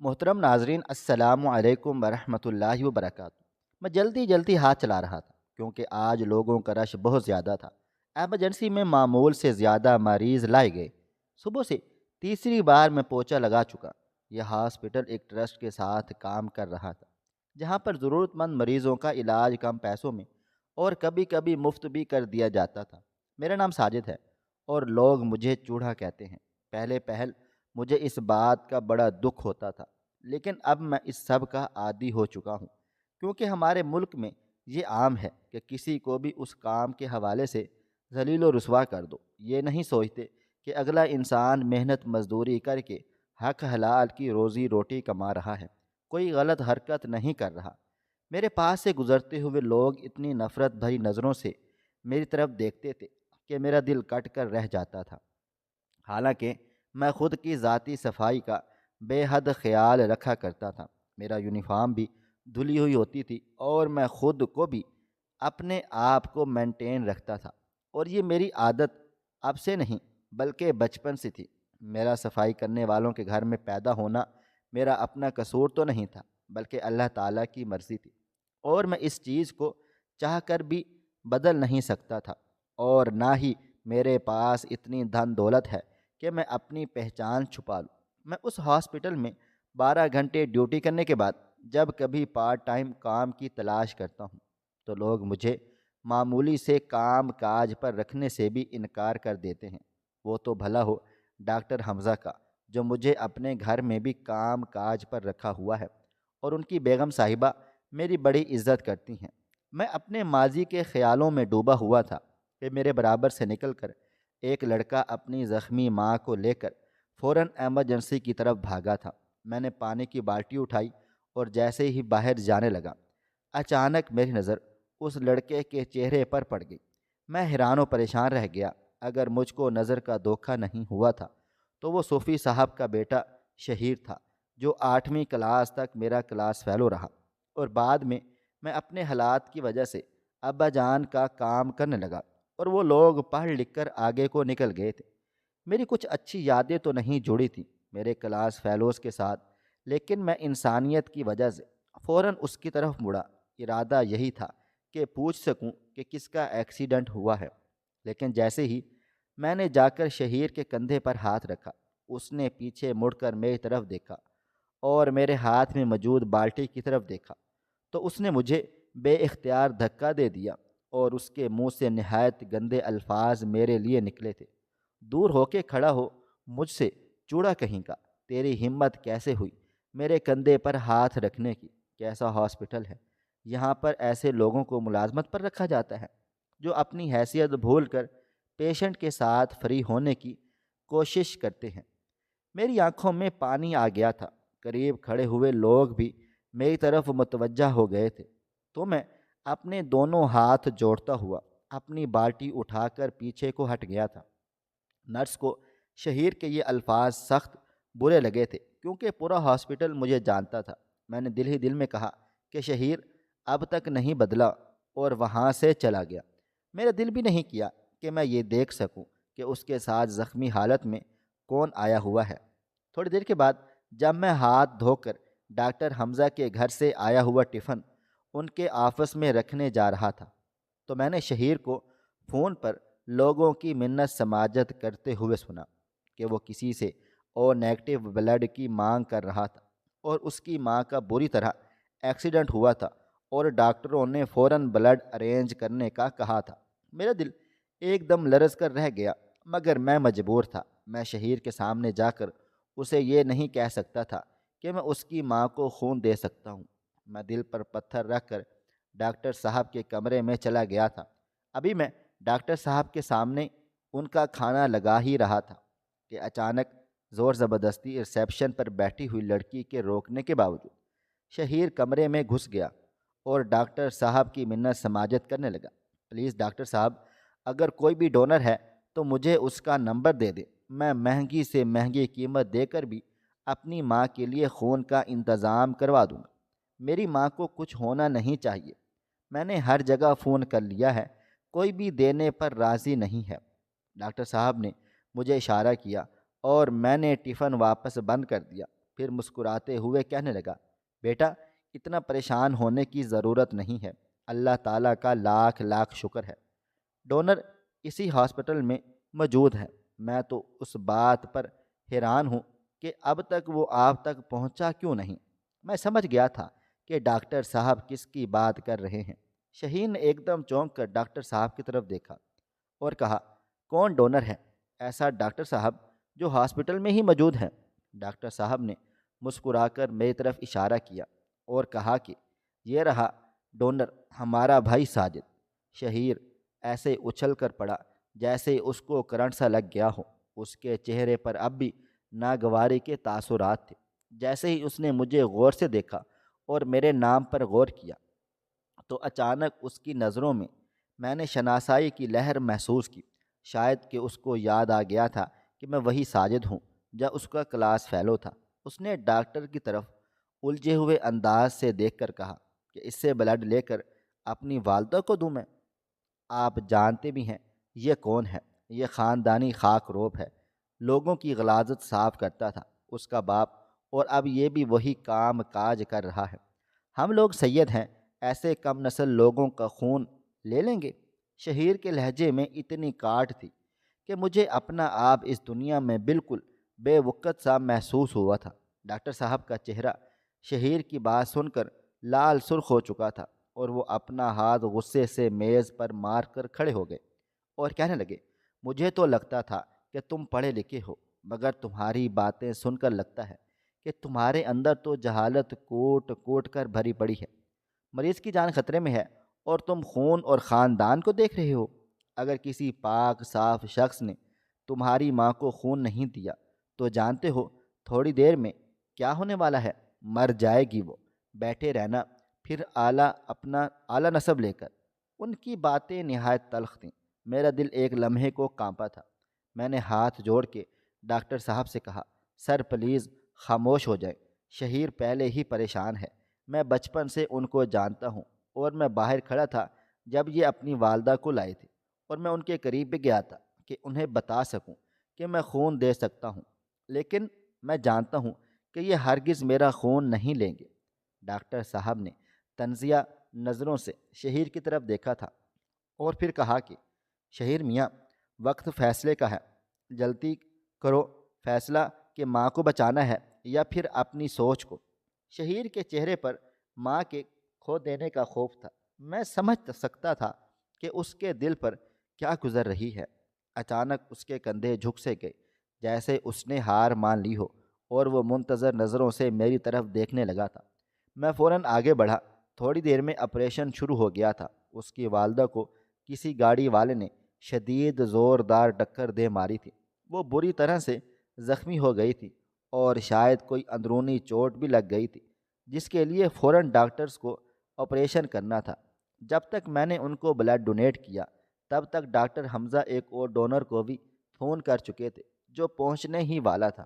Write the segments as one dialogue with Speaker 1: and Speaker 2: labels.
Speaker 1: محترم ناظرین، السلام علیکم ورحمۃ اللہ وبرکاتہ۔ میں جلدی جلدی ہاتھ چلا رہا تھا کیونکہ آج لوگوں کا رش بہت زیادہ تھا۔ ایمرجنسی میں معمول سے زیادہ مریض لائے گئے۔ صبح سے تیسری بار میں پوچھا لگا چکا۔ یہ ہاسپٹل ایک ٹرسٹ کے ساتھ کام کر رہا تھا جہاں پر ضرورت مند مریضوں کا علاج کم پیسوں میں اور کبھی کبھی مفت بھی کر دیا جاتا تھا۔ میرا نام ساجد ہے اور لوگ مجھے چوڑا کہتے ہیں۔ پہلے پہل مجھے اس بات کا بڑا دکھ ہوتا تھا، لیکن اب میں اس سب کا عادی ہو چکا ہوں، کیونکہ ہمارے ملک میں یہ عام ہے کہ کسی کو بھی اس کام کے حوالے سے ذلیل و رسوا کر دو۔ یہ نہیں سوچتے کہ اگلا انسان محنت مزدوری کر کے حق حلال کی روزی روٹی کما رہا ہے، کوئی غلط حرکت نہیں کر رہا۔ میرے پاس سے گزرتے ہوئے لوگ اتنی نفرت بھری نظروں سے میری طرف دیکھتے تھے کہ میرا دل کٹ کر رہ جاتا تھا۔ حالانکہ میں خود کی ذاتی صفائی کا بے حد خیال رکھا کرتا تھا۔ میرا یونیفارم بھی دھلی ہوئی ہوتی تھی اور میں خود کو بھی اپنے آپ کو مینٹین رکھتا تھا، اور یہ میری عادت اب سے نہیں بلکہ بچپن سے تھی۔ میرا صفائی کرنے والوں کے گھر میں پیدا ہونا میرا اپنا قصور تو نہیں تھا بلکہ اللہ تعالیٰ کی مرضی تھی، اور میں اس چیز کو چاہ کر بھی بدل نہیں سکتا تھا، اور نہ ہی میرے پاس اتنی دھن دولت ہے کہ میں اپنی پہچان چھپا لوں۔ میں اس ہاسپٹل میں 12 گھنٹے ڈیوٹی کرنے کے بعد جب کبھی پارٹ ٹائم کام کی تلاش کرتا ہوں تو لوگ مجھے معمولی سے کام کاج پر رکھنے سے بھی انکار کر دیتے ہیں۔ وہ تو بھلا ہو ڈاکٹر حمزہ کا، جو مجھے اپنے گھر میں بھی کام کاج پر رکھا ہوا ہے، اور ان کی بیگم صاحبہ میری بڑی عزت کرتی ہیں۔ میں اپنے ماضی کے خیالوں میں ڈوبا ہوا تھا کہ میرے برابر سے نکل کر ایک لڑکا اپنی زخمی ماں کو لے کر فوراً ایمرجنسی کی طرف بھاگا تھا۔ میں نے پانی کی بالٹی اٹھائی اور جیسے ہی باہر جانے لگا، اچانک میری نظر اس لڑکے کے چہرے پر پڑ گئی۔ میں حیران و پریشان رہ گیا۔ اگر مجھ کو نظر کا دھوکہ نہیں ہوا تھا تو وہ صوفی صاحب کا بیٹا شہیر تھا، جو 8ویں کلاس تک میرا کلاس فیلو رہا، اور بعد میں اپنے حالات کی وجہ سے ابا جان کا کام کرنے لگا، اور وہ لوگ پڑھ لکھ کر آگے کو نکل گئے تھے۔ میری کچھ اچھی یادیں تو نہیں جڑی تھیں میرے کلاس فیلوز کے ساتھ، لیکن میں انسانیت کی وجہ سے فوراً اس کی طرف مڑا۔ ارادہ یہی تھا کہ پوچھ سکوں کہ کس کا ایکسیڈنٹ ہوا ہے، لیکن جیسے ہی میں نے جا کر شہیر کے کندھے پر ہاتھ رکھا، اس نے پیچھے مڑ کر میری طرف دیکھا اور میرے ہاتھ میں موجود بالٹی کی طرف دیکھا تو اس نے مجھے بے اختیار دھکا دے دیا، اور اس کے منہ سے نہایت گندے الفاظ میرے لیے نکلے تھے۔ دور ہو کے کھڑا ہو مجھ سے، چوڑا کہیں کا، تیری ہمت کیسے ہوئی میرے کندھے پر ہاتھ رکھنے کی؟ کیسا ہاسپٹل ہے؟ یہاں پر ایسے لوگوں کو ملازمت پر رکھا جاتا ہے جو اپنی حیثیت بھول کر پیشنٹ کے ساتھ فری ہونے کی کوشش کرتے ہیں۔ میری آنکھوں میں پانی آ گیا تھا۔ قریب کھڑے ہوئے لوگ بھی میری طرف متوجہ ہو گئے تھے، تو میں اپنے دونوں ہاتھ جوڑتا ہوا اپنی بالٹی اٹھا کر پیچھے کو ہٹ گیا تھا۔ نرس کو شہیر کے یہ الفاظ سخت برے لگے تھے کیونکہ پورا ہاسپٹل مجھے جانتا تھا۔ میں نے دل ہی دل میں کہا کہ شہیر اب تک نہیں بدلا، اور وہاں سے چلا گیا۔ میرا دل بھی نہیں کیا کہ میں یہ دیکھ سکوں کہ اس کے ساتھ زخمی حالت میں کون آیا ہوا ہے۔ تھوڑی دیر کے بعد جب میں ہاتھ دھو کر ڈاکٹر حمزہ کے گھر سے آیا ہوا ٹفن ان کے آفس میں رکھنے جا رہا تھا تو میں نے شہیر کو فون پر لوگوں کی منت سماجت کرتے ہوئے سنا کہ وہ کسی سے او نیگیٹو بلڈ کی مانگ کر رہا تھا، اور اس کی ماں کا بری طرح ایکسیڈنٹ ہوا تھا اور ڈاکٹروں نے فوراً بلڈ ارینج کرنے کا کہا تھا۔ میرا دل ایک دم لرز کر رہ گیا، مگر میں مجبور تھا۔ میں شہیر کے سامنے جا کر اسے یہ نہیں کہہ سکتا تھا کہ میں اس کی ماں کو خون دے سکتا ہوں۔ میں دل پر پتھر رکھ کر ڈاکٹر صاحب کے کمرے میں چلا گیا تھا۔ ابھی میں ڈاکٹر صاحب کے سامنے ان کا کھانا لگا ہی رہا تھا کہ اچانک زور زبردستی ریسیپشن پر بیٹھی ہوئی لڑکی کے روکنے کے باوجود شہیر کمرے میں گھس گیا اور ڈاکٹر صاحب کی منت سماجت کرنے لگا۔ پلیز ڈاکٹر صاحب، اگر کوئی بھی ڈونر ہے تو مجھے اس کا نمبر دے دیں، میں مہنگی سے مہنگی قیمت دے کر بھی اپنی ماں کے لیے خون کا انتظام کروا دوں گا۔ میری ماں کو کچھ ہونا نہیں چاہیے۔ میں نے ہر جگہ فون کر لیا ہے، کوئی بھی دینے پر راضی نہیں ہے۔ ڈاکٹر صاحب نے مجھے اشارہ کیا اور میں نے ٹفن واپس بند کر دیا۔ پھر مسکراتے ہوئے کہنے لگا، بیٹا اتنا پریشان ہونے کی ضرورت نہیں ہے، اللہ تعالیٰ کا لاکھ لاکھ شکر ہے، ڈونر اسی ہاسپٹل میں موجود ہے۔ میں تو اس بات پر حیران ہوں کہ اب تک وہ آپ تک پہنچا کیوں نہیں۔ میں سمجھ گیا تھا کہ ڈاکٹر صاحب کس کی بات کر رہے ہیں۔ شہین نے ایک دم چونک کر ڈاکٹر صاحب کی طرف دیکھا اور کہا، کون ڈونر ہے؟ ایسا ڈاکٹر صاحب جو ہاسپٹل میں ہی موجود ہے۔ ڈاکٹر صاحب نے مسکرا کر میری طرف اشارہ کیا اور کہا کہ یہ رہا ڈونر، ہمارا بھائی ساجد۔ شہیر ایسے اچھل کر پڑا جیسے اس کو کرنٹ سا لگ گیا ہو۔ اس کے چہرے پر اب بھی ناگواری کے تاثرات تھے۔ جیسے ہی اس نے مجھے غور سے دیکھا اور میرے نام پر غور کیا تو اچانک اس کی نظروں میں نے شناسائی کی لہر محسوس کی۔ شاید کہ اس کو یاد آ گیا تھا کہ میں وہی ساجد ہوں جو اس کا کلاس فیلو تھا۔ اس نے ڈاکٹر کی طرف الجھے ہوئے انداز سے دیکھ کر کہا کہ اس سے بلڈ لے کر اپنی والدہ کو دوں میں؟ آپ جانتے بھی ہیں یہ کون ہے، یہ خاندانی خاک روب ہے، لوگوں کی غلاظت صاف کرتا تھا اس کا باپ، اور اب یہ بھی وہی کام کاج کر رہا ہے۔ ہم لوگ سید ہیں، ایسے کم نسل لوگوں کا خون لے لیں گے؟ شہیر کے لہجے میں اتنی کاٹ تھی کہ مجھے اپنا آپ اس دنیا میں بالکل بے وقت سا محسوس ہوا تھا۔ ڈاکٹر صاحب کا چہرہ شہیر کی بات سن کر لال سرخ ہو چکا تھا اور وہ اپنا ہاتھ غصے سے میز پر مار کر کھڑے ہو گئے اور کہنے لگے، مجھے تو لگتا تھا کہ تم پڑھے لکھے ہو، مگر تمہاری باتیں سن کر لگتا ہے کہ تمہارے اندر تو جہالت کوٹ کوٹ کر بھری پڑی ہے۔ مریض کی جان خطرے میں ہے اور تم خون اور خاندان کو دیکھ رہے ہو۔ اگر کسی پاک صاف شخص نے تمہاری ماں کو خون نہیں دیا تو جانتے ہو تھوڑی دیر میں کیا ہونے والا ہے؟ مر جائے گی وہ۔ بیٹھے رہنا، پھر اعلیٰ نسب لے کر۔ ان کی باتیں نہایت تلخ تھیں۔ میرا دل ایک لمحے کو کانپا تھا۔ میں نے ہاتھ جوڑ کے ڈاکٹر صاحب سے کہا، سر پلیز خاموش ہو جائیں، شہیر پہلے ہی پریشان ہے۔ میں بچپن سے ان کو جانتا ہوں اور میں باہر کھڑا تھا جب یہ اپنی والدہ کو لائے تھے، اور میں ان کے قریب بھی گیا تھا کہ انہیں بتا سکوں کہ میں خون دے سکتا ہوں، لیکن میں جانتا ہوں کہ یہ ہرگز میرا خون نہیں لیں گے۔ ڈاکٹر صاحب نے تنزیہ نظروں سے شہیر کی طرف دیکھا تھا اور پھر کہا کہ شہیر میاں، وقت فیصلے کا ہے، جلدی کرو، فیصلہ کہ ماں کو بچانا ہے یا پھر اپنی سوچ کو۔ شہیر کے چہرے پر ماں کے کھو دینے کا خوف تھا۔ میں سمجھ سکتا تھا کہ اس کے دل پر کیا گزر رہی ہے۔ اچانک اس کے کندھے جھک سے گئے جیسے اس نے ہار مان لی ہو، اور وہ منتظر نظروں سے میری طرف دیکھنے لگا تھا۔ میں فوراً آگے بڑھا۔ تھوڑی دیر میں آپریشن شروع ہو گیا تھا۔ اس کی والدہ کو کسی گاڑی والے نے شدید زوردار ٹکر دے ماری تھی۔ وہ بری طرح سے زخمی ہو گئی تھی اور شاید کوئی اندرونی چوٹ بھی لگ گئی تھی جس کے لیے فوراً ڈاکٹرز کو آپریشن کرنا تھا۔ جب تک میں نے ان کو بلڈ ڈونیٹ کیا تب تک ڈاکٹر حمزہ ایک اور ڈونر کو بھی فون کر چکے تھے جو پہنچنے ہی والا تھا۔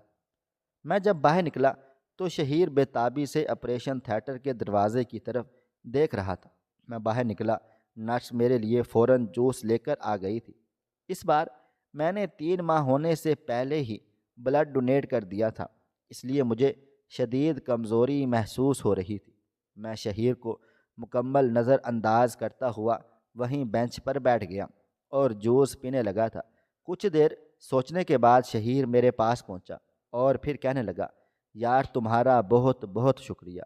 Speaker 1: میں جب باہر نکلا تو شہیر بے تابی سے آپریشن تھیٹر کے دروازے کی طرف دیکھ رہا تھا۔ میں باہر نکلا، نرس میرے لیے فوراً جوس لے کر آ گئی تھی۔ اس بار میں نے 3 ماہ ہونے سے پہلے ہی بلڈ ڈونیٹ کر دیا تھا، اس لیے مجھے شدید کمزوری محسوس ہو رہی تھی۔ میں شہیر کو مکمل نظر انداز کرتا ہوا وہیں بینچ پر بیٹھ گیا اور جوس پینے لگا تھا۔ کچھ دیر سوچنے کے بعد شہیر میرے پاس پہنچا اور پھر کہنے لگا، یار تمہارا بہت بہت شکریہ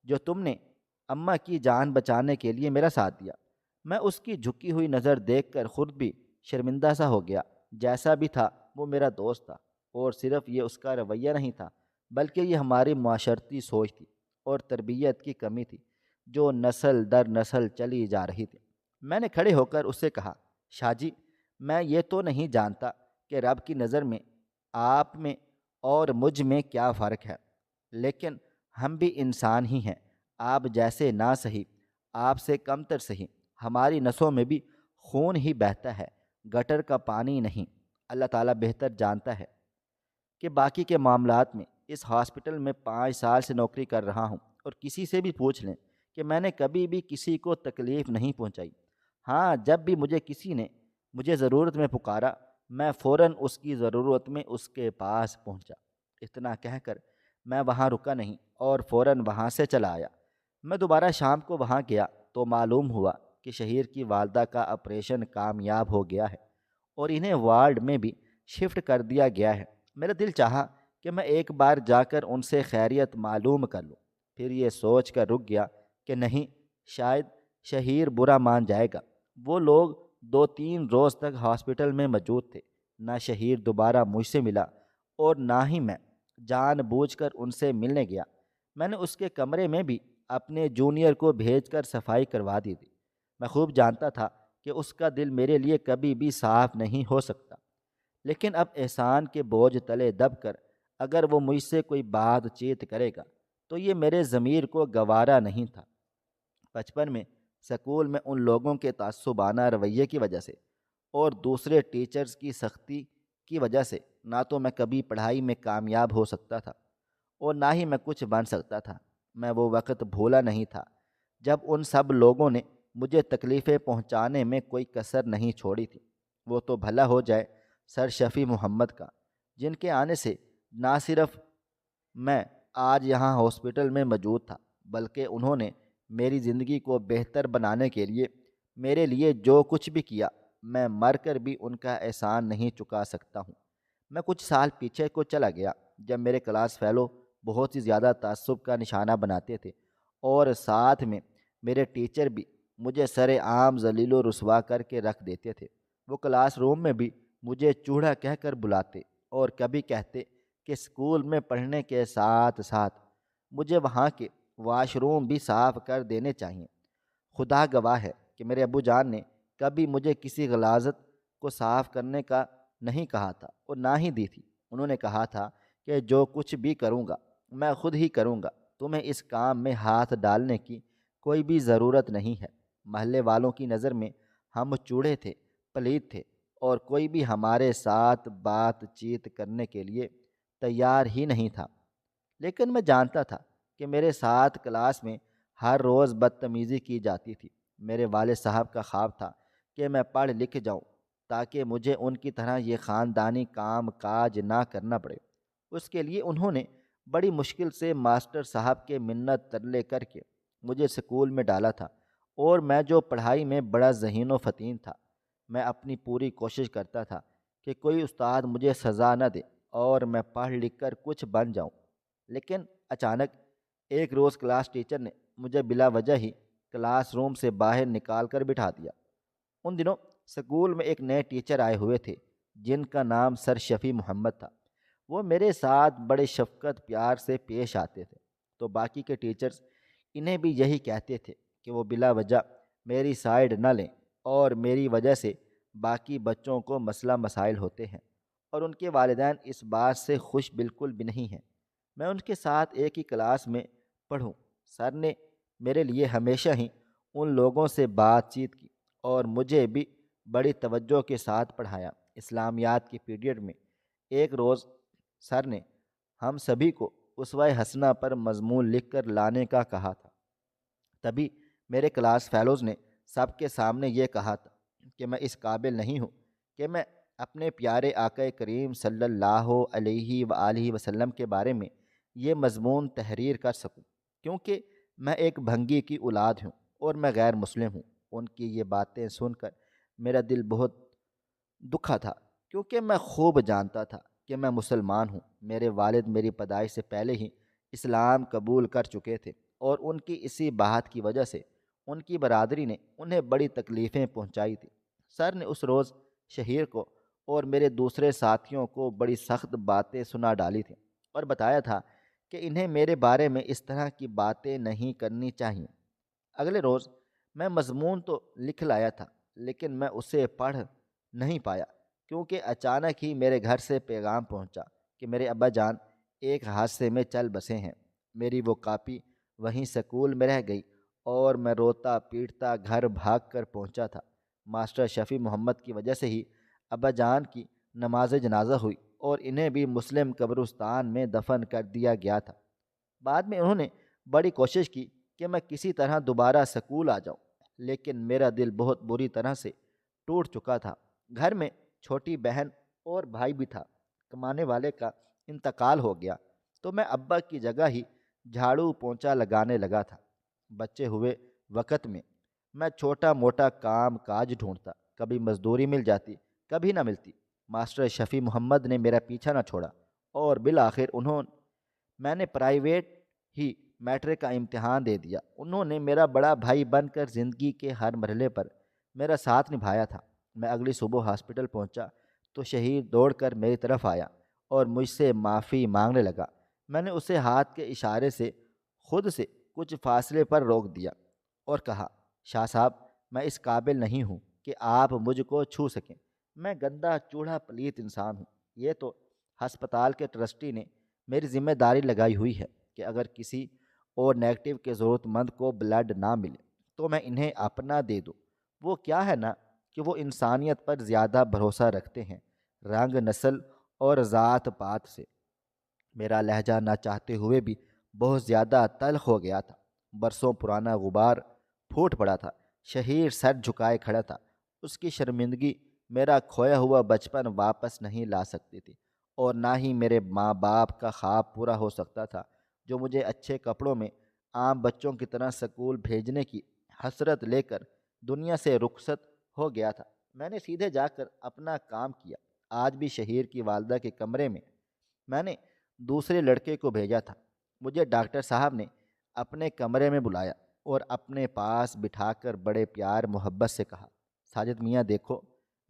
Speaker 1: جو تم نے اماں کی جان بچانے کے لیے میرا ساتھ دیا۔ میں اس کی جھکی ہوئی نظر دیکھ کر خود بھی شرمندہ سا ہو گیا۔ جیسا بھی تھا وہ میرا دوست تھا، اور صرف یہ اس کا رویہ نہیں تھا بلکہ یہ ہماری معاشرتی سوچ تھی اور تربیت کی کمی تھی جو نسل در نسل چلی جا رہی تھی۔ میں نے کھڑے ہو کر اس سے کہا، شاہ جی، میں یہ تو نہیں جانتا کہ رب کی نظر میں آپ میں اور مجھ میں کیا فرق ہے، لیکن ہم بھی انسان ہی ہیں۔ آپ جیسے نہ صحیح، آپ سے کم تر صحیح، ہماری نسوں میں بھی خون ہی بہتا ہے، گٹر کا پانی نہیں۔ اللہ تعالیٰ بہتر جانتا ہے کہ باقی کے معاملات میں۔ اس ہاسپٹل میں 5 سال سے نوکری کر رہا ہوں، اور کسی سے بھی پوچھ لیں کہ میں نے کبھی بھی کسی کو تکلیف نہیں پہنچائی۔ ہاں، جب بھی کسی نے مجھے ضرورت میں پکارا میں فوراً اس کی ضرورت میں اس کے پاس پہنچا۔ اتنا کہہ کر میں وہاں رکا نہیں اور فوراً وہاں سے چلا آیا۔ میں دوبارہ شام کو وہاں گیا تو معلوم ہوا کہ شہیر کی والدہ کا آپریشن کامیاب ہو گیا ہے اور انہیں وارڈ میں بھی شفٹ کر دیا گیا ہے۔ میرا دل چاہا کہ میں ایک بار جا کر ان سے خیریت معلوم کر لوں، پھر یہ سوچ کر رک گیا کہ نہیں، شاید شہیر برا مان جائے گا۔ وہ لوگ 2-3 روز تک ہاسپٹل میں موجود تھے۔ نہ شہیر دوبارہ مجھ سے ملا اور نہ ہی میں جان بوجھ کر ان سے ملنے گیا۔ میں نے اس کے کمرے میں بھی اپنے جونیئر کو بھیج کر صفائی کروا دی تھی۔ میں خوب جانتا تھا کہ اس کا دل میرے لیے کبھی بھی صاف نہیں ہو سکتا، لیکن اب احسان کے بوجھ تلے دب کر اگر وہ مجھ سے کوئی بات چیت کرے گا تو یہ میرے ضمیر کو گوارا نہیں تھا۔ بچپن میں سکول میں ان لوگوں کے تعصبانہ رویے کی وجہ سے اور دوسرے ٹیچرز کی سختی کی وجہ سے نہ تو میں کبھی پڑھائی میں کامیاب ہو سکتا تھا اور نہ ہی میں کچھ بن سکتا تھا۔ میں وہ وقت بھولا نہیں تھا جب ان سب لوگوں نے مجھے تکلیفیں پہنچانے میں کوئی کسر نہیں چھوڑی تھی۔ وہ تو بھلا ہو جائے سر شفیع محمد کا، جن کے آنے سے نہ صرف میں آج یہاں ہاسپٹل میں موجود تھا، بلکہ انہوں نے میری زندگی کو بہتر بنانے کے لیے میرے لیے جو کچھ بھی کیا، میں مر کر بھی ان کا احسان نہیں چکا سکتا ہوں۔ میں کچھ سال پیچھے کو چلا گیا جب میرے کلاس فیلو بہت ہی زیادہ تعصب کا نشانہ بناتے تھے اور ساتھ میں میرے ٹیچر بھی مجھے سر عام ذلیل و رسوا کر کے رکھ دیتے تھے۔ وہ کلاس روم میں بھی مجھے چوڑا کہہ کر بلاتے اور کبھی کہتے کہ اسکول میں پڑھنے کے ساتھ ساتھ مجھے وہاں کے واش روم بھی صاف کر دینے چاہئیں۔ خدا گواہ ہے کہ میرے ابو جان نے کبھی مجھے کسی غلاظت کو صاف کرنے کا نہیں کہا تھا اور نہ ہی دی تھی۔ انہوں نے کہا تھا کہ جو کچھ بھی کروں گا میں خود ہی کروں گا، تمہیں اس کام میں ہاتھ ڈالنے کی کوئی بھی ضرورت نہیں ہے۔ محلے والوں کی نظر میں ہم چوڑے تھے، پلید تھے اور کوئی بھی ہمارے ساتھ بات چیت کرنے کے لیے تیار ہی نہیں تھا۔ لیکن میں جانتا تھا کہ میرے ساتھ کلاس میں ہر روز بدتمیزی کی جاتی تھی۔ میرے والد صاحب کا خواب تھا کہ میں پڑھ لکھ جاؤں تاکہ مجھے ان کی طرح یہ خاندانی کام کاج نہ کرنا پڑے۔ اس کے لیے انہوں نے بڑی مشکل سے ماسٹر صاحب کے منت ترلے کر کے مجھے سکول میں ڈالا تھا، اور میں جو پڑھائی میں بڑا ذہین و فطین تھا، میں اپنی پوری کوشش کرتا تھا کہ کوئی استاد مجھے سزا نہ دے اور میں پڑھ لکھ کر کچھ بن جاؤں۔ لیکن اچانک ایک روز کلاس ٹیچر نے مجھے بلا وجہ ہی کلاس روم سے باہر نکال کر بٹھا دیا۔ ان دنوں سکول میں ایک نئے ٹیچر آئے ہوئے تھے جن کا نام سر شفیع محمد تھا۔ وہ میرے ساتھ بڑے شفقت پیار سے پیش آتے تھے، تو باقی کے ٹیچرز انہیں بھی یہی کہتے تھے کہ وہ بلا وجہ میری سائیڈ نہ لیں، اور میری وجہ سے باقی بچوں کو مسئلہ مسائل ہوتے ہیں، اور ان کے والدین اس بات سے خوش بالکل بھی نہیں ہیں میں ان کے ساتھ ایک ہی کلاس میں پڑھوں۔ سر نے میرے لیے ہمیشہ ہی ان لوگوں سے بات چیت کی اور مجھے بھی بڑی توجہ کے ساتھ پڑھایا۔ اسلامیات کی پیریڈ میں ایک روز سر نے ہم سبھی کو اسوہ حسنہ پر مضمون لکھ کر لانے کا کہا تھا۔ تبھی میرے کلاس فیلوز نے سب کے سامنے یہ کہا تھا کہ میں اس قابل نہیں ہوں کہ میں اپنے پیارے آقا کریم صلی اللہ علیہ وآلہ وسلم کے بارے میں یہ مضمون تحریر کر سکوں، کیونکہ میں ایک بھنگی کی اولاد ہوں اور میں غیر مسلم ہوں۔ ان کی یہ باتیں سن کر میرا دل بہت دکھا تھا، کیونکہ میں خوب جانتا تھا کہ میں مسلمان ہوں۔ میرے والد میری پیدائش سے پہلے ہی اسلام قبول کر چکے تھے، اور ان کی اسی بات کی وجہ سے ان کی برادری نے انہیں بڑی تکلیفیں پہنچائی تھیں۔ سر نے اس روز شہیر کو اور میرے دوسرے ساتھیوں کو بڑی سخت باتیں سنا ڈالی تھیں اور بتایا تھا کہ انہیں میرے بارے میں اس طرح کی باتیں نہیں کرنی چاہیے۔ اگلے روز میں مضمون تو لکھ لایا تھا، لیکن میں اسے پڑھ نہیں پایا، کیونکہ اچانک ہی میرے گھر سے پیغام پہنچا کہ میرے ابا جان ایک حادثے میں چل بسے ہیں۔ میری وہ کاپی وہیں سکول میں رہ گئی اور میں روتا پیٹتا گھر بھاگ کر پہنچا تھا۔ ماسٹر شفیع محمد کی وجہ سے ہی ابا جان کی نماز جنازہ ہوئی اور انہیں بھی مسلم قبرستان میں دفن کر دیا گیا تھا۔ بعد میں انہوں نے بڑی کوشش کی کہ میں کسی طرح دوبارہ سکول آ جاؤں، لیکن میرا دل بہت بری طرح سے ٹوٹ چکا تھا۔ گھر میں چھوٹی بہن اور بھائی بھی تھا۔ کمانے والے کا انتقال ہو گیا تو میں ابا کی جگہ ہی جھاڑو پونچھا لگانے لگا تھا۔ بچے ہوئے وقت میں میں چھوٹا موٹا کام کاج ڈھونڈتا، کبھی مزدوری مل جاتی، کبھی نہ ملتی۔ ماسٹر شفیع محمد نے میرا پیچھا نہ چھوڑا، اور بالآخر میں نے پرائیویٹ ہی میٹرک کا امتحان دے دیا۔ انہوں نے میرا بڑا بھائی بن کر زندگی کے ہر مرحلے پر میرا ساتھ نبھایا تھا۔ میں اگلی صبح ہاسپٹل پہنچا تو شہید دوڑ کر میری طرف آیا اور مجھ سے معافی مانگنے لگا۔ میں نے اسے ہاتھ کے اشارے سے خود سے کچھ فاصلے پر روک دیا اور کہا، شاہ صاحب، میں اس قابل نہیں ہوں کہ آپ مجھ کو چھو سکیں۔ میں گندا چوڑا پلیت انسان ہوں۔ یہ تو ہسپتال کے ٹرسٹی نے میری ذمہ داری لگائی ہوئی ہے کہ اگر کسی اور نیگیٹو کے ضرورت مند کو بلڈ نہ ملے تو میں انہیں اپنا دے دوں۔ وہ کیا ہے نا کہ وہ انسانیت پر زیادہ بھروسہ رکھتے ہیں، رنگ، نسل اور ذات پات سے۔ میرا لہجہ نہ چاہتے ہوئے بھی بہت زیادہ تلخ ہو گیا تھا۔ برسوں پرانا غبار پھوٹ پڑا تھا۔ شہیر سر جھکائے کھڑا تھا۔ اس کی شرمندگی میرا کھویا ہوا بچپن واپس نہیں لا سکتی تھی، اور نہ ہی میرے ماں باپ کا خواب پورا ہو سکتا تھا جو مجھے اچھے کپڑوں میں عام بچوں کی طرح سکول بھیجنے کی حسرت لے کر دنیا سے رخصت ہو گیا تھا۔ میں نے سیدھے جا کر اپنا کام کیا۔ آج بھی شہیر کی والدہ کے کمرے میں نے دوسرے لڑکے کو بھیجا تھا۔ مجھے ڈاکٹر صاحب نے اپنے کمرے میں بلایا اور اپنے پاس بٹھا کر بڑے پیار محبت سے کہا، ساجد میاں، دیکھو،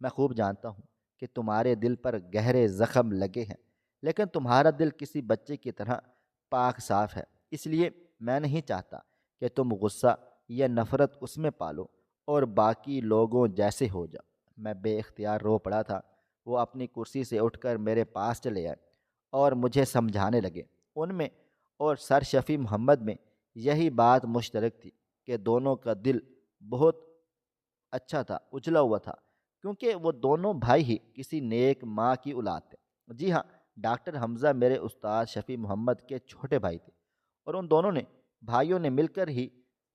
Speaker 1: میں خوب جانتا ہوں کہ تمہارے دل پر گہرے زخم لگے ہیں، لیکن تمہارا دل کسی بچے کی طرح پاک صاف ہے۔ اس لیے میں نہیں چاہتا کہ تم غصہ یا نفرت اس میں پالو اور باقی لوگوں جیسے ہو جاؤ۔ میں بے اختیار رو پڑا تھا۔ وہ اپنی کرسی سے اٹھ کر میرے پاس چلے آئے اور مجھے سمجھانے لگے۔ ان میں اور سر شفیع محمد میں یہی بات مشترک تھی کہ دونوں کا دل بہت اچھا تھا، اجلا ہوا تھا، کیونکہ وہ دونوں بھائی ہی کسی نیک ماں کی اولاد تھے۔ جی ہاں، ڈاکٹر حمزہ میرے استاد شفیع محمد کے چھوٹے بھائی تھے، اور ان دونوں بھائیوں نے مل کر ہی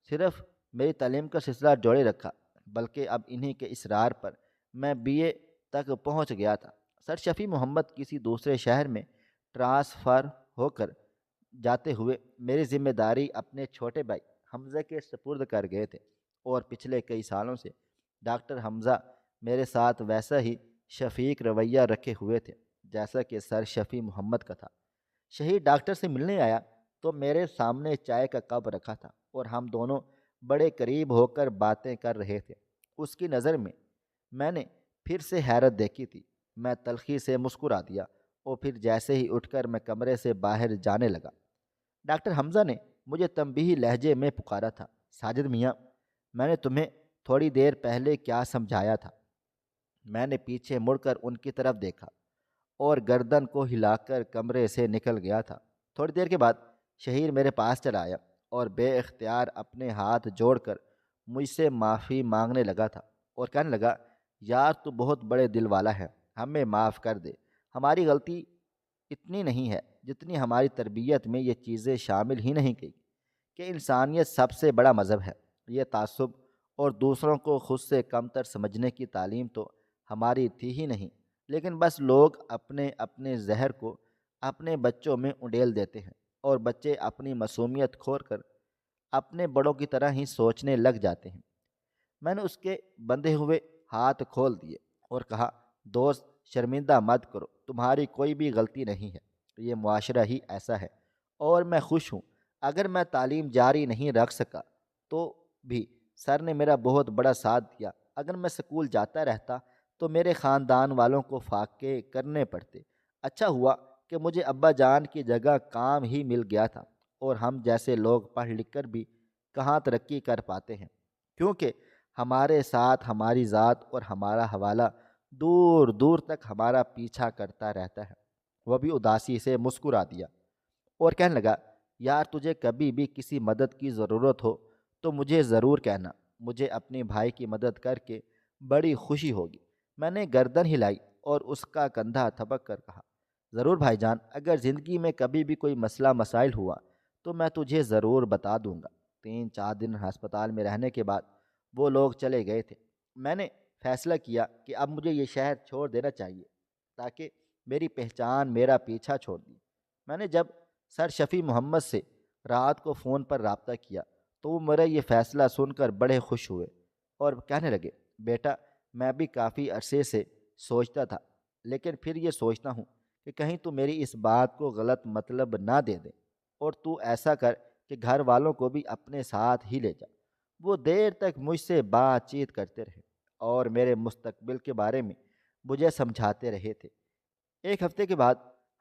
Speaker 1: صرف میری تعلیم کا سلسلہ جوڑے رکھا، بلکہ اب انہی کے اصرار پر میں BA تک پہنچ گیا تھا۔ سر شفیع محمد کسی دوسرے شہر میں ٹرانسفر ہو کر جاتے ہوئے میری ذمہ داری اپنے چھوٹے بھائی حمزہ کے سپرد کر گئے تھے، اور پچھلے کئی سالوں سے ڈاکٹر حمزہ میرے ساتھ ویسا ہی شفیق رویہ رکھے ہوئے تھے جیسا کہ سر شفیع محمد کا تھا۔ شہید ڈاکٹر سے ملنے آیا تو میرے سامنے چائے کا کپ رکھا تھا، اور ہم دونوں بڑے قریب ہو کر باتیں کر رہے تھے۔ اس کی نظر میں نے پھر سے حیرت دیکھی تھی۔ میں تلخی سے مسکرا دیا، اور پھر جیسے ہی اٹھ کر میں کمرے سے باہر جانے لگا، ڈاکٹر حمزہ نے مجھے تنبیہی لہجے میں پکارا تھا، ساجد میاں، میں نے تمہیں تھوڑی دیر پہلے کیا سمجھایا تھا؟ میں نے پیچھے مڑ کر ان کی طرف دیکھا اور گردن کو ہلا کر کمرے سے نکل گیا تھا۔ تھوڑی دیر کے بعد شہیر میرے پاس چلا آیا اور بے اختیار اپنے ہاتھ جوڑ کر مجھ سے معافی مانگنے لگا تھا، اور کہنے لگا، یار تو بہت بڑے دل والا ہے، ہمیں معاف کر دے۔ ہماری غلطی اتنی نہیں ہے جتنی ہماری تربیت میں یہ چیزیں شامل ہی نہیں کی کہ انسانیت سب سے بڑا مذہب ہے۔ یہ تعصب اور دوسروں کو خود سے کمتر سمجھنے کی تعلیم تو ہماری تھی ہی نہیں، لیکن بس لوگ اپنے اپنے زہر کو اپنے بچوں میں انڈیل دیتے ہیں، اور بچے اپنی معصومیت کھوڑ کر اپنے بڑوں کی طرح ہی سوچنے لگ جاتے ہیں۔ میں نے اس کے بندھے ہوئے ہاتھ کھول دیے اور کہا، دوست، شرمندہ مت کرو، تمہاری کوئی بھی غلطی نہیں ہے، یہ معاشرہ ہی ایسا ہے، اور میں خوش ہوں۔ اگر میں تعلیم جاری نہیں رکھ سکا تو بھی سر نے میرا بہت بڑا ساتھ دیا۔ اگر میں سکول جاتا رہتا تو میرے خاندان والوں کو فاقے کرنے پڑتے۔ اچھا ہوا کہ مجھے ابا جان کی جگہ کام ہی مل گیا تھا، اور ہم جیسے لوگ پڑھ لکھ کر بھی کہاں ترقی کر پاتے ہیں، کیونکہ ہمارے ساتھ ہماری ذات اور ہمارا حوالہ دور دور تک ہمارا پیچھا کرتا رہتا ہے۔ وہ بھی اداسی سے مسکرا دیا اور کہنے لگا، یار، تجھے کبھی بھی کسی مدد کی ضرورت ہو تو مجھے ضرور کہنا، مجھے اپنے بھائی کی مدد کر کے بڑی خوشی ہوگی۔ میں نے گردن ہلائی اور اس کا کندھا تھپک کر کہا، ضرور بھائی جان، اگر زندگی میں کبھی بھی کوئی مسئلہ مسائل ہوا تو میں تجھے ضرور بتا دوں گا۔ 3-4 دن ہسپتال میں رہنے کے بعد وہ لوگ چلے گئے تھے۔ میں نے فیصلہ کیا کہ اب مجھے یہ شہر چھوڑ دینا چاہیے، تاکہ میری پہچان میرا پیچھا چھوڑ دی۔ میں نے جب سر شفیع محمد سے رات کو فون پر رابطہ کیا تو وہ میرا یہ فیصلہ سن کر بڑے خوش ہوئے اور کہنے لگے، بیٹا میں بھی کافی عرصے سے سوچتا تھا، لیکن پھر یہ سوچتا ہوں کہ کہیں تو میری اس بات کو غلط مطلب نہ دے دے، اور تو ایسا کر کہ گھر والوں کو بھی اپنے ساتھ ہی لے جا۔ وہ دیر تک مجھ سے بات چیت کرتے رہے اور میرے مستقبل کے بارے میں مجھے سمجھاتے رہے تھے۔ ایک ہفتے کے بعد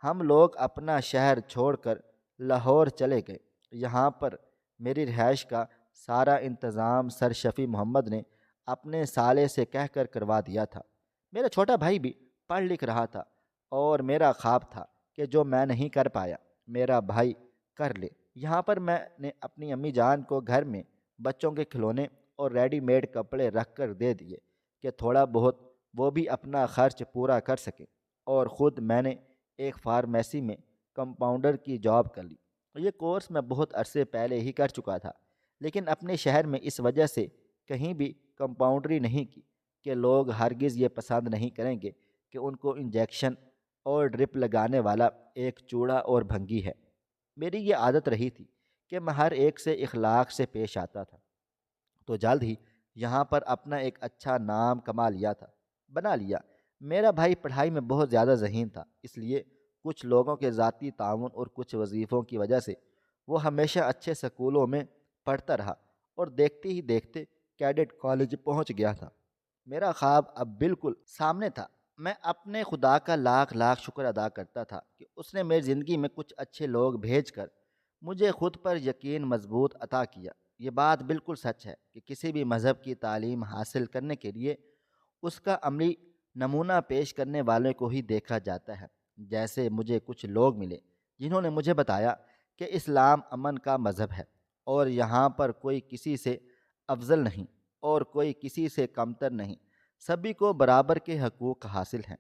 Speaker 1: ہم لوگ اپنا شہر چھوڑ کر لاہور چلے گئے۔ یہاں پر میری رہائش کا سارا انتظام سر شفیع محمد نے اپنے سالے سے کہہ کر کروا دیا تھا۔ میرا چھوٹا بھائی بھی پڑھ لکھ رہا تھا اور میرا خواب تھا کہ جو میں نہیں کر پایا میرا بھائی کر لے۔ یہاں پر میں نے اپنی امی جان کو گھر میں بچوں کے کھلونے اور ریڈی میڈ کپڑے رکھ کر دے دیے کہ تھوڑا بہت وہ بھی اپنا خرچ پورا کر سکیں، اور خود میں نے ایک فارمیسی میں کمپاؤنڈر کی جاب کر لی۔ یہ کورس میں بہت عرصے پہلے ہی کر چکا تھا، لیکن اپنے شہر میں اس وجہ سے کہیں بھی کمپاؤنڈری نہیں کی کہ لوگ ہرگز یہ پسند نہیں کریں گے کہ ان کو انجیکشن اور ڈرپ لگانے والا ایک چوڑا اور بھنگی ہے۔ میری یہ عادت رہی تھی کہ میں ہر ایک سے اخلاق سے پیش آتا تھا، تو جلد ہی یہاں پر اپنا ایک اچھا نام بنا لیا۔ میرا بھائی پڑھائی میں بہت زیادہ ذہین تھا، اس لیے کچھ لوگوں کے ذاتی تعاون اور کچھ وظیفوں کی وجہ سے وہ ہمیشہ اچھے سکولوں میں پڑھتا رہا اور دیکھتے ہی دیکھتے کیڈٹ کالج پہنچ گیا تھا۔ میرا خواب اب بالکل سامنے تھا۔ میں اپنے خدا کا لاکھ لاکھ شکر ادا کرتا تھا کہ اس نے میری زندگی میں کچھ اچھے لوگ بھیج کر مجھے خود پر یقین مضبوط عطا کیا۔ یہ بات بالکل سچ ہے کہ کسی بھی مذہب کی تعلیم حاصل کرنے کے لیے اس کا عملی نمونہ پیش کرنے والے کو ہی دیکھا جاتا ہے۔ جیسے مجھے کچھ لوگ ملے جنہوں نے مجھے بتایا کہ اسلام امن کا مذہب ہے اور یہاں پر کوئی کسی سے افضل نہیں اور کوئی کسی سے کمتر نہیں، سبھی کو برابر کے حقوق حاصل ہیں۔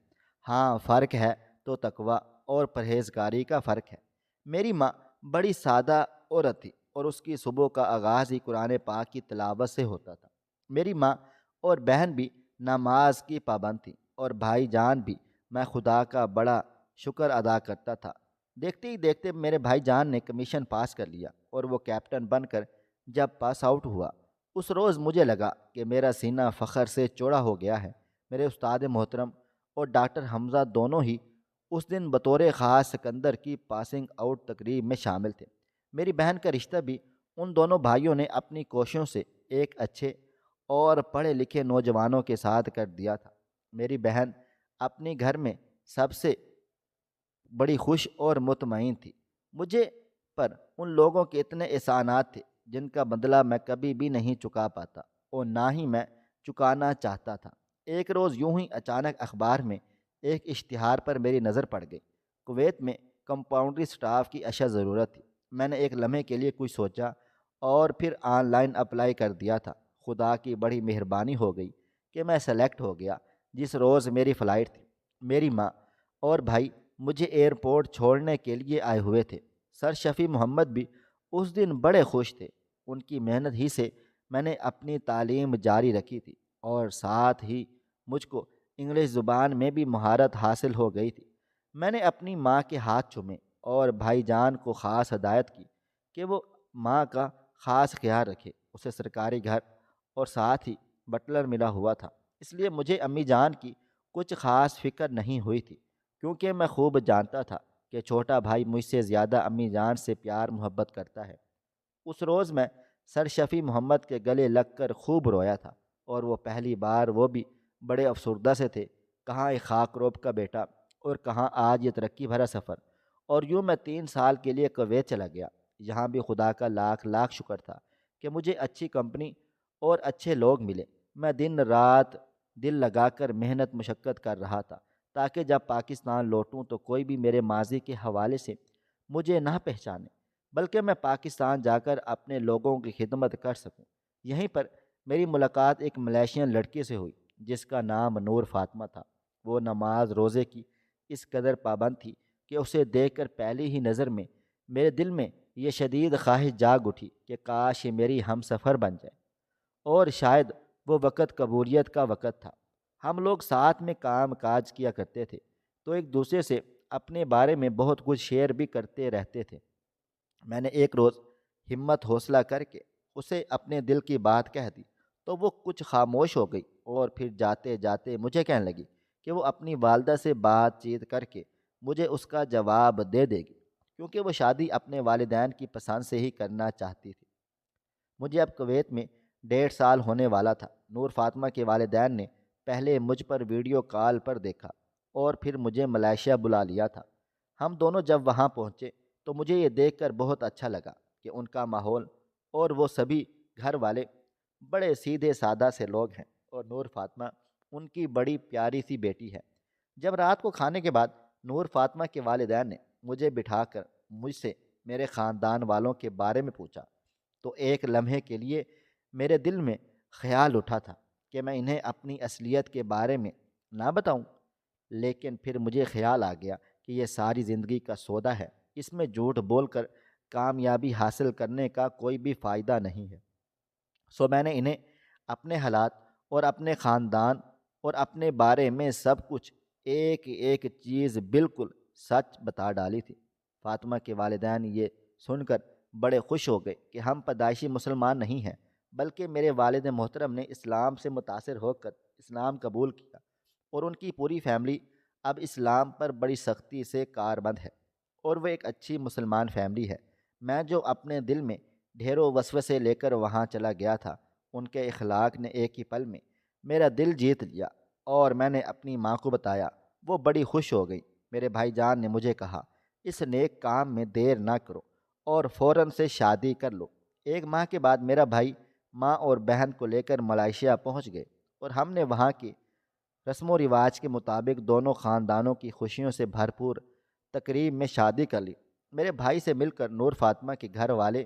Speaker 1: ہاں، فرق ہے تو تقوی اور پرہیزگاری کا فرق ہے۔ میری ماں بڑی سادہ عورت تھی اور اس کی صبح کا آغاز ہی قرآن پاک کی تلاوت سے ہوتا تھا۔ میری ماں اور بہن بھی نماز کی پابند تھی اور بھائی جان بھی۔ میں خدا کا بڑا شکر ادا کرتا تھا۔ دیکھتے ہی دیکھتے میرے بھائی جان نے کمیشن پاس کر لیا اور وہ کیپٹن بن کر جب پاس آؤٹ ہوا، اس روز مجھے لگا کہ میرا سینہ فخر سے چوڑا ہو گیا ہے۔ میرے استاد محترم اور ڈاکٹر حمزہ دونوں ہی اس دن بطور خاص سکندر کی پاسنگ آؤٹ تقریب میں شامل تھے۔ میری بہن کا رشتہ بھی ان دونوں بھائیوں نے اپنی کوششوں سے ایک اچھے اور پڑھے لکھے نوجوانوں کے ساتھ کر دیا تھا۔ میری بہن اپنے گھر میں سب سے بڑی خوش اور مطمئن تھی۔ مجھے پر ان لوگوں کے اتنے احسانات تھے جن کا بدلہ میں کبھی بھی نہیں چکا پاتا اور نہ ہی میں چکانا چاہتا تھا۔ ایک روز یوں ہی اچانک اخبار میں ایک اشتہار پر میری نظر پڑ گئی۔ کویت میں کمپاؤنڈری سٹاف کی اشد ضرورت تھی۔ میں نے ایک لمحے کے لیے کچھ سوچا اور پھر آن لائن اپلائی کر دیا تھا۔ خدا کی بڑی مہربانی ہو گئی کہ میں سلیکٹ ہو گیا۔ جس روز میری فلائٹ تھی، میری ماں اور بھائی مجھے ایئرپورٹ چھوڑنے کے لیے آئے ہوئے تھے۔ سر شفیع محمد بھی اس دن بڑے خوش تھے۔ ان کی محنت ہی سے میں نے اپنی تعلیم جاری رکھی تھی اور ساتھ ہی مجھ کو انگلش زبان میں بھی مہارت حاصل ہو گئی تھی۔ میں نے اپنی ماں کے ہاتھ چومے اور بھائی جان کو خاص ہدایت کی کہ وہ ماں کا خاص خیال رکھے۔ اسے سرکاری گھر اور ساتھ ہی بٹلر ملا ہوا تھا، اس لیے مجھے امی جان کی کچھ خاص فکر نہیں ہوئی تھی، کیونکہ میں خوب جانتا تھا کہ چھوٹا بھائی مجھ سے زیادہ امی جان سے پیار محبت کرتا ہے۔ اس روز میں سر شفیع محمد کے گلے لگ کر خوب رویا تھا، اور وہ پہلی بار وہ بھی بڑے افسردہ سے تھے۔ کہاں ایک خاک روب کا بیٹا اور کہاں آج یہ ترقی بھرا سفر۔ اور یوں میں 3 سال کے لیے کویت چلا گیا۔ یہاں بھی خدا کا لاکھ لاکھ شکر تھا کہ مجھے اچھی کمپنی اور اچھے لوگ ملے۔ میں دن رات دل لگا کر محنت مشقت کر رہا تھا تاکہ جب پاکستان لوٹوں تو کوئی بھی میرے ماضی کے حوالے سے مجھے نہ پہچانے، بلکہ میں پاکستان جا کر اپنے لوگوں کی خدمت کر سکوں۔ یہیں پر میری ملاقات ایک ملیشین لڑکی سے ہوئی جس کا نام نور فاطمہ تھا۔ وہ نماز روزے کی اس قدر پابند تھی کہ اسے دیکھ کر پہلی ہی نظر میں میرے دل میں یہ شدید خواہش جاگ اٹھی کہ کاش یہ میری ہم سفر بن جائے، اور شاید وہ وقت قبولیت کا وقت تھا۔ ہم لوگ ساتھ میں کام کاج کیا کرتے تھے تو ایک دوسرے سے اپنے بارے میں بہت کچھ شیئر بھی کرتے رہتے تھے۔ میں نے ایک روز ہمت حوصلہ کر کے اسے اپنے دل کی بات کہہ دی تو وہ کچھ خاموش ہو گئی، اور پھر جاتے جاتے مجھے کہنے لگی کہ وہ اپنی والدہ سے بات چیت کر کے مجھے اس کا جواب دے دے گی، کیونکہ وہ شادی اپنے والدین کی پسند سے ہی کرنا چاہتی تھی۔ مجھے اب کویت میں 1.5 سال ہونے والا تھا۔ نور فاطمہ کے والدین نے پہلے مجھ پر ویڈیو کال پر دیکھا اور پھر مجھے ملائیشیا بلا لیا تھا۔ ہم دونوں جب وہاں پہنچے تو مجھے یہ دیکھ کر بہت اچھا لگا کہ ان کا ماحول اور وہ سبھی گھر والے بڑے سیدھے سادہ سے لوگ ہیں، اور نور فاطمہ ان کی بڑی پیاری سی بیٹی ہے۔ جب رات کو کھانے کے بعد نور فاطمہ کے والدین نے مجھے بٹھا کر مجھ سے میرے خاندان والوں کے بارے میں پوچھا تو ایک لمحے کے لیے میرے دل میں خیال اٹھا تھا کہ میں انہیں اپنی اصلیت کے بارے میں نہ بتاؤں، لیکن پھر مجھے خیال آ گیا کہ یہ ساری زندگی کا سودا ہے، اس میں جھوٹ بول کر کامیابی حاصل کرنے کا کوئی بھی فائدہ نہیں ہے۔ سو میں نے انہیں اپنے حالات اور اپنے خاندان اور اپنے بارے میں سب کچھ ایک ایک چیز بالکل سچ بتا ڈالی تھی۔ فاطمہ کے والدین یہ سن کر بڑے خوش ہو گئے کہ ہم پیدائشی مسلمان نہیں ہیں، بلکہ میرے والد محترم نے اسلام سے متاثر ہو کر اسلام قبول کیا، اور ان کی پوری فیملی اب اسلام پر بڑی سختی سے کاربند ہے، اور وہ ایک اچھی مسلمان فیملی ہے۔ میں جو اپنے دل میں ڈھیروں وسوسے لے کر وہاں چلا گیا تھا، ان کے اخلاق نے ایک ہی پل میں میرا دل جیت لیا، اور میں نے اپنی ماں کو بتایا۔ وہ بڑی خوش ہو گئی۔ میرے بھائی جان نے مجھے کہا، اس نیک کام میں دیر نہ کرو اور فوراً سے شادی کر لو۔ 1 ماہ کے بعد میرا بھائی ماں اور بہن کو لے کر ملائیشیا پہنچ گئے، اور ہم نے وہاں کی رسم و رواج کے مطابق دونوں خاندانوں کی خوشیوں سے بھرپور تقریب میں شادی کر لی۔ میرے بھائی سے مل کر نور فاطمہ کے گھر والے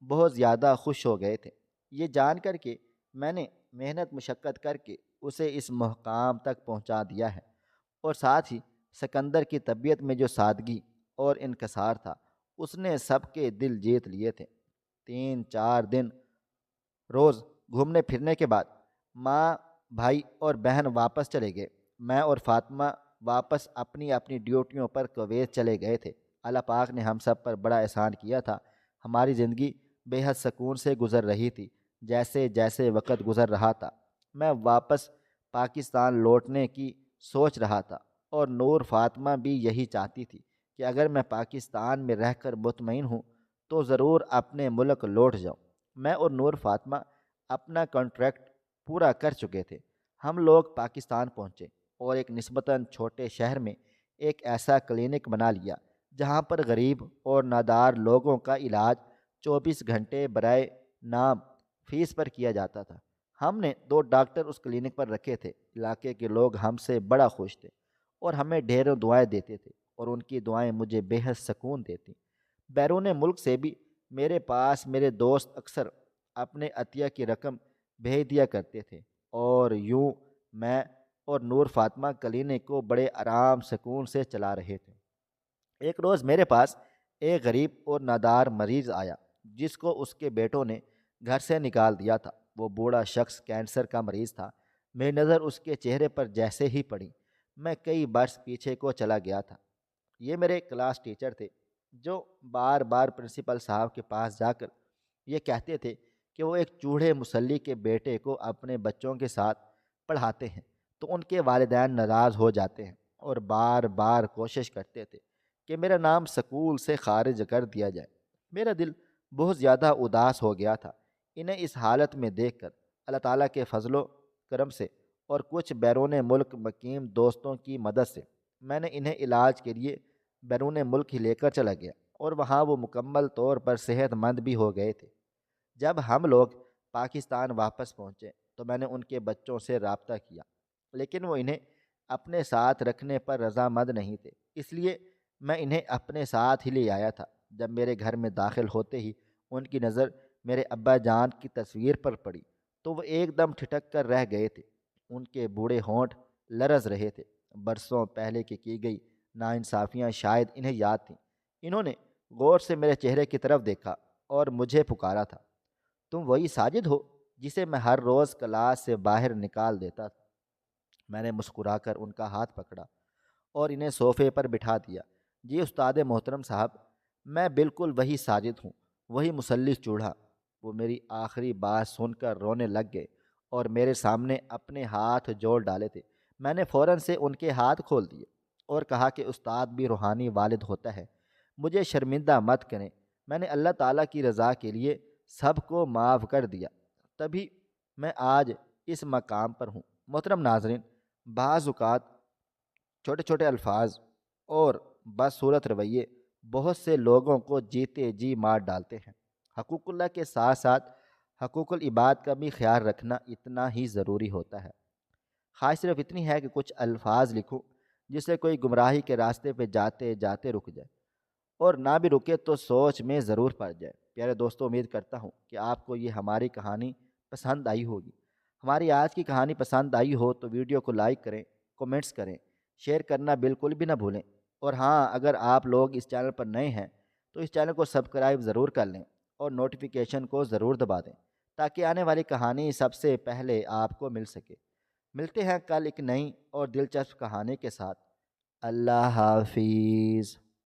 Speaker 1: بہت زیادہ خوش ہو گئے تھے، یہ جان کر کہ میں نے محنت مشقت کر کے اسے اس مقام تک پہنچا دیا ہے، اور ساتھ ہی سکندر کی طبیعت میں جو سادگی اور انکسار تھا، اس نے سب کے دل جیت لیے تھے۔ 3 4 دن روز گھومنے پھرنے کے بعد ماں، بھائی اور بہن واپس چلے گئے۔ میں اور فاطمہ واپس اپنی اپنی ڈیوٹیوں پر کویت چلے گئے تھے۔ اللہ پاک نے ہم سب پر بڑا احسان کیا تھا۔ ہماری زندگی بے حد سکون سے گزر رہی تھی۔ جیسے جیسے وقت گزر رہا تھا، میں واپس پاکستان لوٹنے کی سوچ رہا تھا، اور نور فاطمہ بھی یہی چاہتی تھی کہ اگر میں پاکستان میں رہ کر مطمئن ہوں تو ضرور اپنے ملک لوٹ جاؤں۔ میں اور نور فاطمہ اپنا کانٹریکٹ پورا کر چکے تھے۔ ہم لوگ پاکستان پہنچے اور ایک نسبتاً چھوٹے شہر میں ایک ایسا کلینک بنا لیا جہاں پر غریب اور نادار لوگوں کا علاج 24 گھنٹے برائے نام فیس پر کیا جاتا تھا۔ ہم نے 2 ڈاکٹر اس کلینک پر رکھے تھے۔ علاقے کے لوگ ہم سے بڑا خوش تھے اور ہمیں ڈھیروں دعائیں دیتے تھے، اور ان کی دعائیں مجھے بے حد سکون دیتی۔ بیرون ملک سے بھی میرے پاس میرے دوست اکثر اپنے عطیہ کی رقم بھیج دیا کرتے تھے، اور یوں میں اور نور فاطمہ کلینک کو بڑے آرام سکون سے چلا رہے تھے۔ ایک روز میرے پاس ایک غریب اور نادار مریض آیا جس کو اس کے بیٹوں نے گھر سے نکال دیا تھا۔ وہ بوڑھا شخص کینسر کا مریض تھا۔ میری نظر اس کے چہرے پر جیسے ہی پڑی، میں کئی برس پیچھے کو چلا گیا تھا۔ یہ میرے کلاس ٹیچر تھے جو بار بار پرنسپل صاحب کے پاس جا کر یہ کہتے تھے کہ وہ ایک چوڑے مسلی کے بیٹے کو اپنے بچوں کے ساتھ پڑھاتے ہیں تو ان کے والدین ناراض ہو جاتے ہیں، اور بار بار کوشش کرتے تھے کہ میرا نام سکول سے خارج کر دیا جائے۔ میرا دل بہت زیادہ اداس ہو گیا تھا۔ انہیں اس حالت میں دیکھ کر اللہ تعالیٰ کے فضل و کرم سے اور کچھ بیرون ملک مقیم دوستوں کی مدد سے میں نے انہیں علاج کے لیے بیرون ملک ہی لے کر چلا گیا، اور وہاں وہ مکمل طور پر صحت مند بھی ہو گئے تھے۔ جب ہم لوگ پاکستان واپس پہنچے تو میں نے ان کے بچوں سے رابطہ کیا، لیکن وہ انہیں اپنے ساتھ رکھنے پر رضامند نہیں تھے، اس لیے میں انہیں اپنے ساتھ ہی لے آیا تھا۔ جب میرے گھر میں داخل ہوتے ہی ان کی نظر میرے ابا جان کی تصویر پر پڑی تو وہ ایک دم ٹھٹک کر رہ گئے تھے۔ ان کے بوڑھے ہونٹ لرز رہے تھے۔ برسوں پہلے کی گئی ناانصافیاں شاید انہیں یاد تھیں۔ انہوں نے غور سے میرے چہرے کی طرف دیکھا اور مجھے پکارا تھا، تم وہی ساجد ہو جسے میں ہر روز کلاس سے باہر نکال دیتا تھا؟ میں نے مسکرا کر ان کا ہاتھ پکڑا اور انہیں صوفے پر بٹھا دیا۔ جی استاد محترم صاحب، میں بالکل وہی ساجد ہوں، وہی مسلح چوڑا۔ وہ میری آخری بات سن کر رونے لگ گئے اور میرے سامنے اپنے ہاتھ جوڑ ڈالے تھے۔ میں نے فوراً سے ان کے ہاتھ کھول دیے اور کہا کہ استاد بھی روحانی والد ہوتا ہے، مجھے شرمندہ مت کریں۔ میں نے اللہ تعالیٰ کی رضا کے لیے سب کو معاف کر دیا، تبھی میں آج اس مقام پر ہوں۔ محترم ناظرین، بعض اوقات چھوٹے چھوٹے الفاظ اور بدصورت رویے بہت سے لوگوں کو جیتے جی مار ڈالتے ہیں۔ حقوق اللہ کے ساتھ ساتھ حقوق العباد کا بھی خیال رکھنا اتنا ہی ضروری ہوتا ہے۔ خواہش صرف اتنی ہے کہ کچھ الفاظ لکھوں جس سے کوئی گمراہی کے راستے پہ جاتے جاتے رک جائے، اور نہ بھی رکے تو سوچ میں ضرور پڑ جائے۔ پیارے دوستوں، امید کرتا ہوں کہ آپ کو یہ ہماری کہانی پسند آئی ہوگی۔ ہماری آج کی کہانی پسند آئی ہو تو ویڈیو کو لائک کریں، کومنٹس کریں، شیئر کرنا بالکل بھی نہ بھولیں۔ اور ہاں، اگر آپ لوگ اس چینل پر نئے ہیں تو اس چینل کو سبسکرائب ضرور کر لیں اور نوٹیفیکیشن کو ضرور دبا دیں تاکہ آنے والی کہانی سب سے پہلے آپ کو مل سکے۔ ملتے ہیں کل ایک نئی اور دلچسپ کہانی کے ساتھ۔ اللہ حافظ۔